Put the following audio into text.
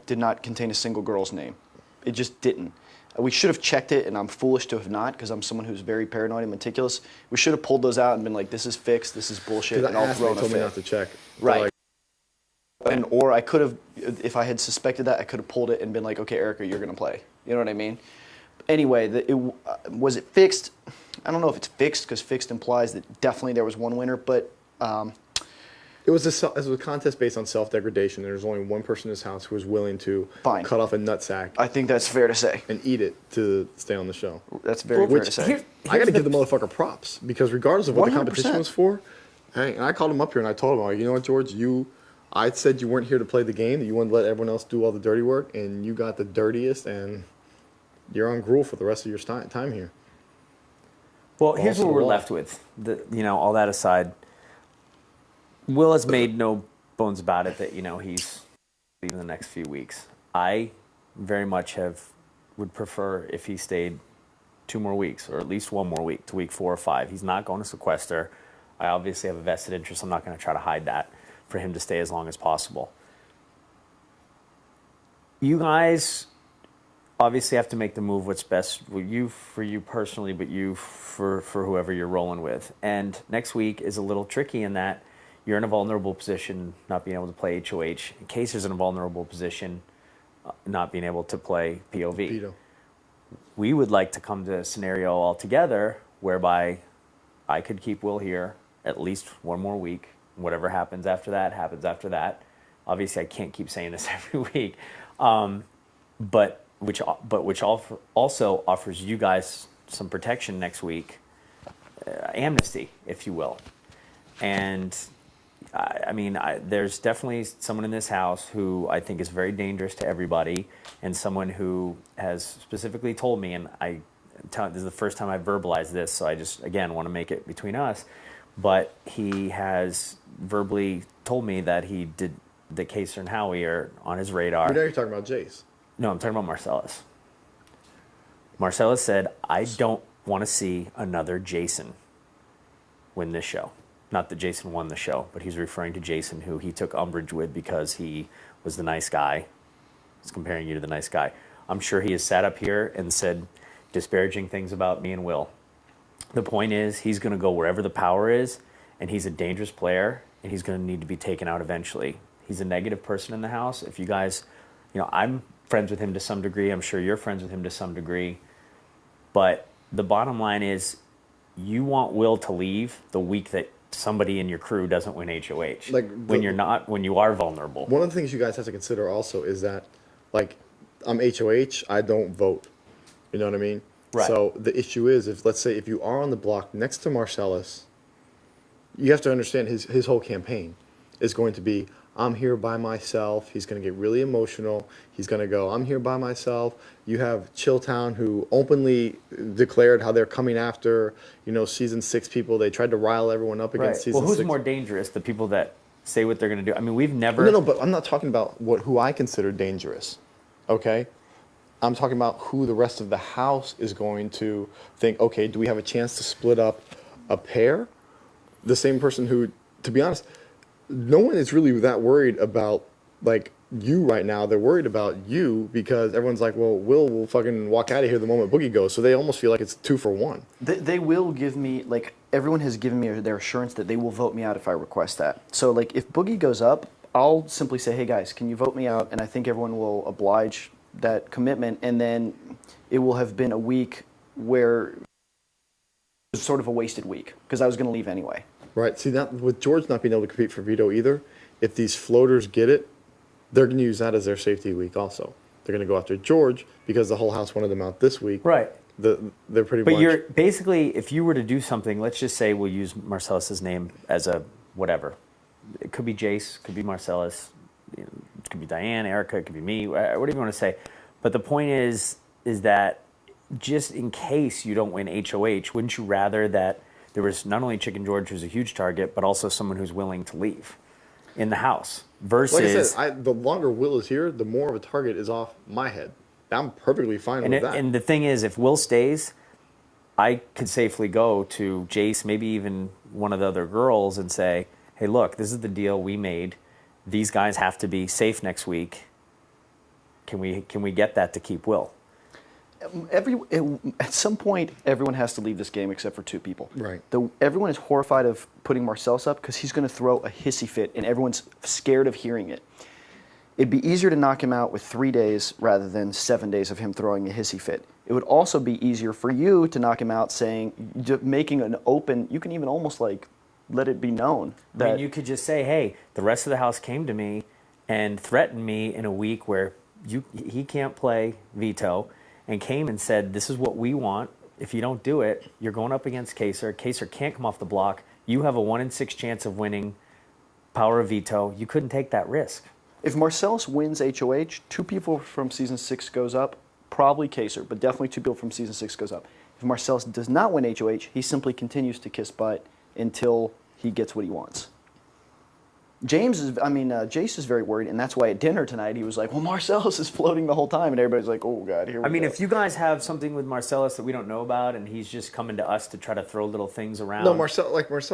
did not contain a single girl's name. It just didn't. We should have checked it, and I'm foolish to have not, because I'm someone who's very paranoid and meticulous. We should have pulled those out and been like, this is fixed, this is bullshit, and I'll throw in a fit. Told me not to check. Right. Or I could have, if I had suspected that, I could have pulled it and been like, okay, Erica, you're going to play. You know what I mean? Anyway, was it fixed? I don't know if it's fixed, because fixed implies that definitely there was one winner, but... It was a contest based on self-degradation. There was only one person in this house who was willing to cut off a nutsack. I think that's fair to say. And eat it to stay on the show. That's very fair to say. I got to give the motherfucker props, because regardless of what 100%. The competition was for, hey, and I called him up here and I told him, like, you know what, George, I said you weren't here to play the game, that you wanted to let everyone else do all the dirty work, and you got the dirtiest, and you're on gruel for the rest of your time here. Well, here's what we're left with. All that aside, Will has made no bones about it that, he's leaving the next few weeks. I very much would prefer if he stayed 2 more weeks, or at least 1 more week, to week 4 or 5. He's not going to sequester. I obviously have a vested interest. I'm not going to try to hide that, for him to stay as long as possible. You guys obviously have to make the move what's best for you personally, but you for whoever you're rolling with. And next week is a little tricky in that you're in a vulnerable position, not being able to play HOH. Kaysar's in a vulnerable position, not being able to play POV. Veto. We would like to come to a scenario altogether whereby I could keep Will here at least 1 more week. Whatever happens after that, happens after that. Obviously, I can't keep saying this every week, but which also offers you guys some protection next week, amnesty, if you will. And there's definitely someone in this house who I think is very dangerous to everybody, and someone who has specifically told me, and this is the first time I've verbalized this, so I just, again, want to make it between us, but he has verbally told me that that Kaysar and Howie are on his radar. You know you're talking about Jace. No, I'm talking about Marcellus. Marcellus said, I don't want to see another Jason win this show. Not that Jason won the show, but he's referring to Jason, who he took umbrage with because he was the nice guy. He's comparing you to the nice guy. I'm sure he has sat up here and said disparaging things about me and Will. The point is, he's going to go wherever the power is, and he's a dangerous player, and he's going to need to be taken out eventually. He's a negative person in the house. If you guys, I'm friends with him to some degree. I'm sure you're friends with him to some degree. But the bottom line is, you want Will to leave the week that somebody in your crew doesn't win HOH. When you are vulnerable. One of the things you guys have to consider also is that, I'm HOH, I don't vote. You know what I mean? Right. So the issue is, let's say if you are on the block next to Marcellus, you have to understand his whole campaign is going to be, I'm here by myself. He's going to get really emotional. He's going to go, I'm here by myself. You have Chilltown, who openly declared how they're coming after, season 6 people. They tried to rile everyone up against season 6. Well, who's more dangerous? The people that say what they're going to do? We've never... No, but I'm not talking about who I consider dangerous, okay? I'm talking about who the rest of the house is going to think, okay, do we have a chance to split up a pair? The same person who, to be honest, no one is really that worried about, you right now. They're worried about you because everyone's like, well, Will will fucking walk out of here the moment Boogie goes. So they almost feel like it's 2 for 1. They will give me, everyone has given me their assurance that they will vote me out if I request that. So, if Boogie goes up, I'll simply say, hey, guys, can you vote me out? And I think everyone will oblige that commitment. And then it will have been a week where it was sort of a wasted week because I was going to leave anyway. Right. See, with George not being able to compete for veto either, if these floaters get it, they're going to use that as their safety week also. They're going to go after George because the whole house wanted them out this week. Right. They're pretty much... But you're basically, if you were to do something, let's just say we'll use Marcellus's name as a whatever. It could be Jace, could be Marcellus, it could be Diane, Erica, it could be me, whatever you want to say. But the point is that just in case you don't win HOH, wouldn't you rather that there was not only Chicken George, who's a huge target, but also someone who's willing to leave in the house? Versus, like I said, the longer Will is here, the more of a target is off my head. I'm perfectly fine with that. And the thing is, if Will stays, I could safely go to Jace, maybe even one of the other girls, and say, hey, look, this is the deal we made. These guys have to be safe next week. Can we get that to keep Will? At some point, everyone has to leave this game except for 2 people. Right. Everyone is horrified of putting Marcellus up because he's going to throw a hissy fit, and everyone's scared of hearing it. It'd be easier to knock him out with 3 days rather than 7 days of him throwing a hissy fit. It would also be easier for you to knock him out making an open, you can even almost like let it be known. I mean, you could just say, hey, the rest of the house came to me and threatened me in a week where he can't play veto, and came and said, this is what we want. If you don't do it, you're going up against Kaysar. Kaysar can't come off the block. You have a 1 in 6 chance of winning power of veto. You couldn't take that risk. If Marcellus wins HOH, 2 people from season 6 goes up, probably Kaysar, but definitely 2 people from season 6 goes up. If Marcellus does not win HOH, he simply continues to kiss butt until he gets what he wants. Jace is very worried, and that's why at dinner tonight he was like, well, Marcellus is floating the whole time, and everybody's like, oh, God, here we go. If you guys have something with Marcellus that we don't know about, and he's just coming to us to try to throw little things around. No, Marcellus